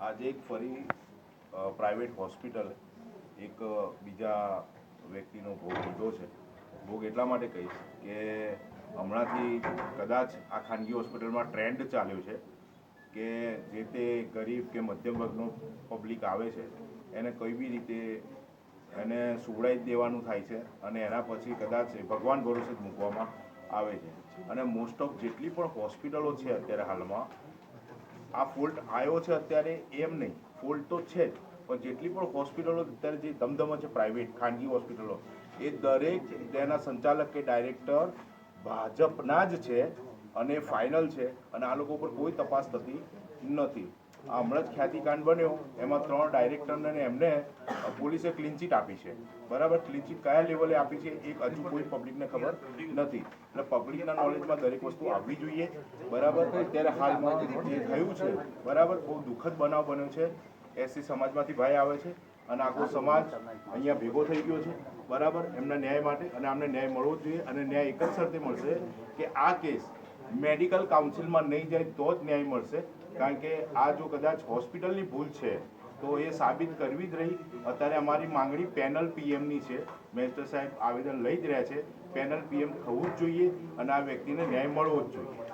આજે એક ફરી પ્રાઇવેટ હોસ્પિટલ એક બીજા વ્યક્તિનો ભોગ લીધો છે. ભોગ એટલા માટે કહીશ કે હમણાંથી કદાચ આ ખાનગી હોસ્પિટલમાં ટ્રેન્ડ ચાલ્યો છે કે જે તે ગરીબ કે મધ્યમ વર્ગનો પબ્લિક આવે છે એને કોઈ બી રીતે એને સુવડાવી જ દેવાનું થાય છે અને એના પછી કદાચ ભગવાન ભરોસે જ મૂકવામાં આવે છે. અને મોસ્ટ ઓફ જેટલી પણ હોસ્પિટલો છે અત્યારે હાલમાં આ ફોલ્ટ આવ્યો છે અત્યારે એમ નહીં, ફોલ્ટ તો છે જ, પણ જેટલી પણ હોસ્પિટલો અત્યારે જે ધમધમા છે પ્રાઇવેટ ખાનગી હોસ્પિટલો એ દરેક તેના સંચાલક કે ડાયરેક્ટર ભાજપના જ છે અને ફાઇનલ છે અને આ લોકો પર કોઈ તપાસ થતી નથી. હમણાં જ ખ્યાતિકાંડ બન્યો એમાં 3 ડાયરેક્ટરને એમને પોલીસે ક્લીન ચીટ આપી છે. બરાબર, ક્લીન ચીટ કયા લેવલે આપી છે એ હજુ કોઈ પબ્લિકને ખબર નથી. એટલે પબ્લિકના નોલેજમાં દરેક વસ્તુ આવવી જોઈએ. બરાબર, અત્યારે હાલમાં જે થયું છે બરાબર, બહુ દુઃખદ બનાવ બન્યો છે. એસસી સમાજમાંથી ભાઈ આવે છે અને આખો સમાજ અહીંયા ભેગો થઈ ગયો છે. બરાબર, એમના ન્યાય માટે, અને અમને ન્યાય મળવો જ જોઈએ. અને ન્યાય એક જ શરતે મળશે કે આ કેસ મેડિકલ કાઉન્સિલમાં નહીં જાય તો જ ન્યાય મળશે. કારણ કે આ જો કદાચ હોસ્પિટલની ભૂલ છે તો એ સાબિત કરવી જ રહી. અત્યારે અમારી માંગણી પેનલ પીએમની છે. મેજિસ્ટ્રેટ સાહેબ આવેદન લઈ જ રહ્યા છે. પેનલ પીએમ થવું જ જોઈએ અને આ વ્યક્તિને ન્યાય મળવો જ જોઈએ.